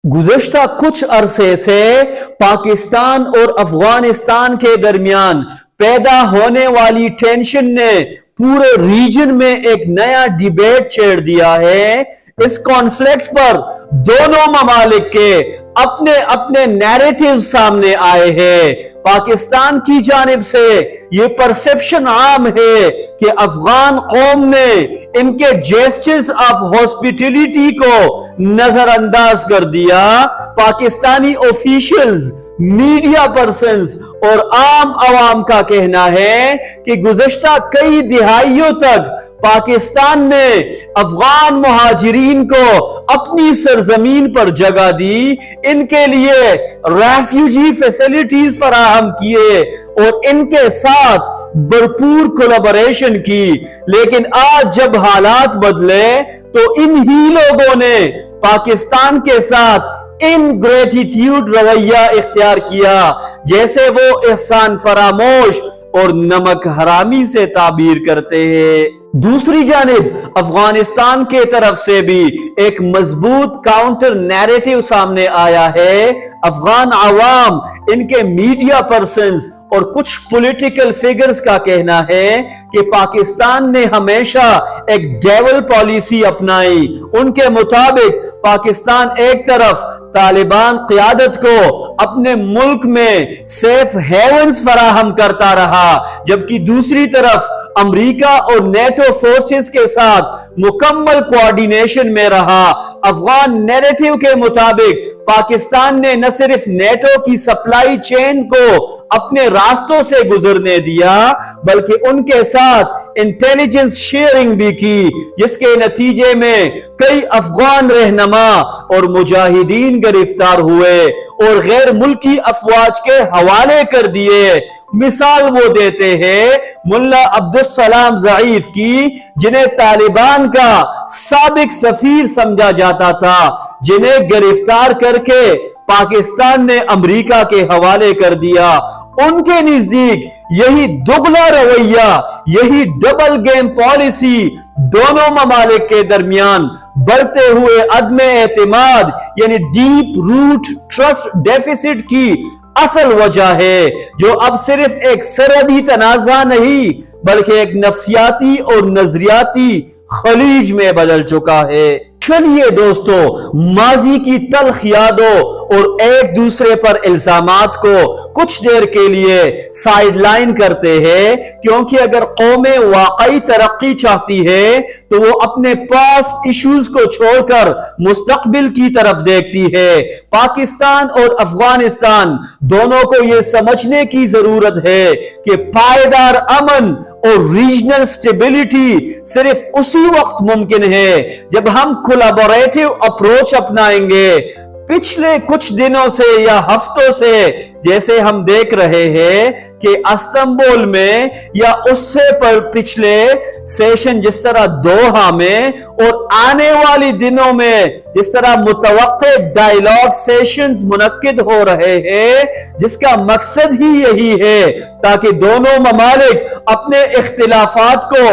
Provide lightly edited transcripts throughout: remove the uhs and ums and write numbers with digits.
गुज़श्ता कुछ अरसे से पाकिस्तान और अफगानिस्तान के दरमियान पैदा होने वाली टेंशन ने पूरे रीजन में एक नया डिबेट छेड़ दिया है। इस कॉन्फ्लिक्ट पर दोनों ममालिक के अपने अपने नैरेटिव सामने आए हैं। पाकिस्तान की जानिब से ये परसेप्शन आम है कि अफगान कौम ने इनके जेस्चर्स ऑफ हॉस्पिटैलिटी को नजरअंदाज कर दिया। पाकिस्तानी ऑफिशियल्स, मीडिया पर्सन्स और आम आवाम का कहना है कि गुज़श्ता कई दिहाइयों तक पाकिस्तान ने अफगान मुहाजिरीन को अपनी सरजमीन पर जगह दी, इनके लिए रेफ्यूजी फैसिलिटीज फराहम किए और इनके साथ भरपूर कोलैबोरेशन की। लेकिन आज जब हालात बदले तो इन्हीं लोगों ने पाकिस्तान के साथ इनग्रेटिट्यूड रवैया इख्तियार किया, जैसे वो एहसान फरामोश और नमक हरामी से ताबीर करते हैं। दूसरी जानिब अफगानिस्तान के तरफ से भी एक मजबूत काउंटर नैरेटिव सामने आया है। अफगान आवाम, इनके मीडिया पर्सन्स और कुछ पॉलिटिकल फिगर्स का कहना है कि पाकिस्तान ने हमेशा एक डेवल पॉलिसी अपनाई। उनके मुताबिक पाकिस्तान एक तरफ तालिबान क़यादत को अपने मुल्क में सेफ हेवन्स फराहम करता रहा, जबकि दूसरी तरफ अमेरिका और नेटो फोर्सेस के साथ मुकम्मल कोऑर्डिनेशन में रहा। अफगान नैरेटिव के मुताबिक पाकिस्तान ने न सिर्फ नेटो की सप्लाई चेन को अपने रास्तों से गुजरने दिया, बल्कि उनके साथ इंटेलिजेंस शेयरिंग भी की, जिसके नतीजे में कई अफगान रहनुमा और मुजाहिदीन गिरफ्तार हुए और गैर मुल्की अफवाज के हवाले कर दिए। मिसाल वो देते हैं मुल्ला अब्दुल सलाम ज़ईफ की, जिन्हें तालिबान का साबिक सफीर समझा जाता था, जिन्हें गिरफ्तार करके पाकिस्तान ने अमेरिका के हवाले कर दिया। उनके नजदीक यही दुगला रवैया, यही डबल गेम पॉलिसी दोनों ममालिक के दरमियान बढ़ते हुए अदम एतमाद यानी डीप रूट ट्रस्ट डेफिसिट की असल वजह है, जो अब सिर्फ एक सरहदी तनाज़ा नहीं बल्कि एक नफ्सियाती और नजरियाती खलीज में बदल चुका है। चलिए दोस्तों, माजी की तल्ख यादों और एक दूसरे पर इल्जामात को कुछ देर के लिए साइडलाइन करते हैं, क्योंकि अगर कौमें वाकई तरक्की चाहती है तो वो अपने पास्ट इश्यूज को छोड़कर मुस्तकबिल की तरफ देखती है। पाकिस्तान और अफगानिस्तान दोनों को यह समझने की जरूरत है कि पायदार अमन और रीजनल स्टेबिलिटी सिर्फ उसी वक्त मुमकिन है जब हम कोलैबोरेटिव अप्रोच अपनाएंगे। पिछले कुछ दिनों से या हफ्तों से जैसे हम देख रहे हैं कि इस्तांबुल में या उससे पर पिछले सेशन जिस तरह दोहा में और आने वाली दिनों में जिस तरह मुतवक्के डायलॉग सेशंस मुनक्किद हो रहे हैं, जिसका मकसद ही यही है ताकि दोनों ममालिक अपने इख्तिलाफात को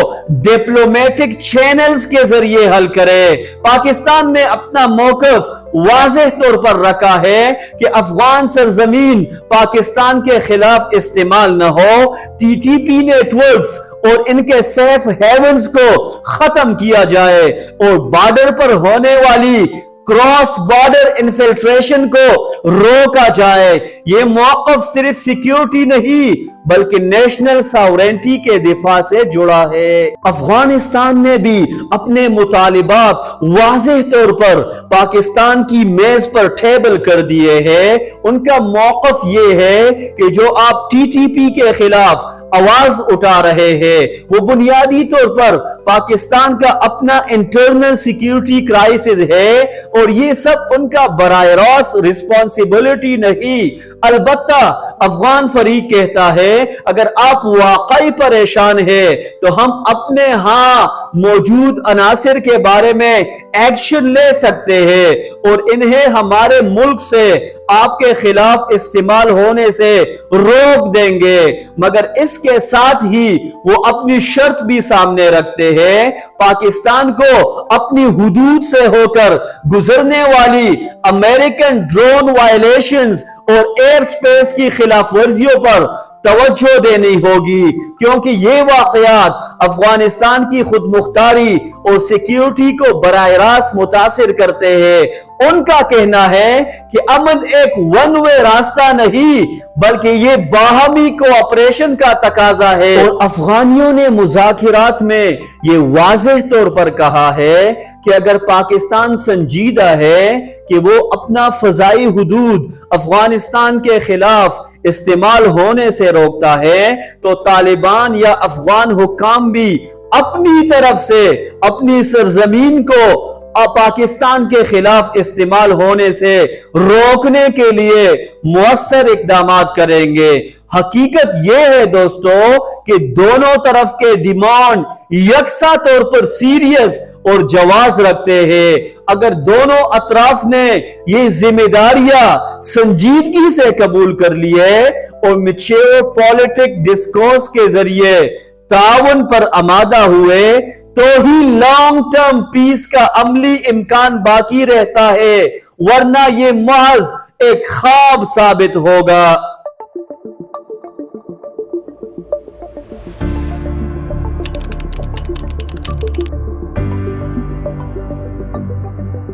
डिप्लोमेटिक चैनल्स के जरिए हल करें। पाकिस्तान ने अपना मौक़िफ़ वाज़ेह तौर पर रखा है कि अफगान सरजमीन पाकिस्तान के खिलाफ इस्तेमाल न हो, टीटीपी नेटवर्क्स और इनके सेफ हेवन्स को खत्म किया जाए और बॉर्डर पर होने वाली क्रॉस बॉर्डर इन्फिल्ट्रेशन को रोका जाए। ये मौक़िफ़ सिर्फ सिक्योरिटी नहीं बल्कि नेशनल सॉवरेनिटी के दिफा से जुड़ा है। अफगानिस्तान ने भी अपने मुतालिबात वाज़ेह तौर पर पाकिस्तान की मेज पर टेबल कर दिए हैं। उनका मौक़िफ़ ये है कि जो आप टीटीपी के खिलाफ आवाज उठा रहे हैं वो बुनियादी तौर पर पाकिस्तान का अपना इंटरनल सिक्योरिटी क्राइसिस है और ये सब उनका बराह रास्त रिस्पॉन्सिबिलिटी नहीं। अलबत्ता अफगान फरीक कहता है अगर आप वाकई परेशान है तो हम अपने यहाँ मौजूद अनासिर के बारे में एक्शन ले सकते हैं और इन्हें हमारे मुल्क से آپ کے خلاف استعمال ہونے سے روک دیں گے، مگر اس کے ساتھ ہی وہ اپنی شرط بھی سامنے رکھتے ہیں، پاکستان کو اپنی حدود سے ہو کر گزرنے والی امریکن ڈرون وائلیشنز اور ایئر سپیس کی خلاف ورزیوں پر توجہ دینی ہوگی، کیونکہ یہ واقعات افغانستان کی خود مختاری اور سیکیورٹی کو براہ راست متاثر کرتے ہیں۔ ان کا کہنا ہے کہ امن ایک ون وے راستہ نہیں بلکہ یہ باہمی کوآپریشن کا تقاضا ہے، اور افغانیوں نے مذاکرات میں یہ واضح طور پر کہا ہے کہ اگر پاکستان سنجیدہ ہے کہ وہ اپنا فضائی حدود افغانستان کے خلاف استعمال ہونے سے روکتا ہے تو طالبان یا افغان حکام بھی اپنی طرف سے اپنی سرزمین کو پاکستان کے خلاف استعمال ہونے سے روکنے کے لیے مؤثر اقدامات کریں گے۔ حقیقت یہ ہے دوستو کہ دونوں طرف کے ڈیمانڈ یکساں طور پر سیریس اور جواز رکھتے ہیں۔ اگر دونوں اطراف نے یہ ذمہ داریاں سنجیدگی سے قبول کر لیے اور میچور پولیٹک ڈسکورس کے ذریعے تعاون پر آمادہ ہوئے تو ہی لانگ ٹرم پیس کا عملی امکان باقی رہتا ہے، ورنہ یہ محض ایک خواب ثابت ہوگا۔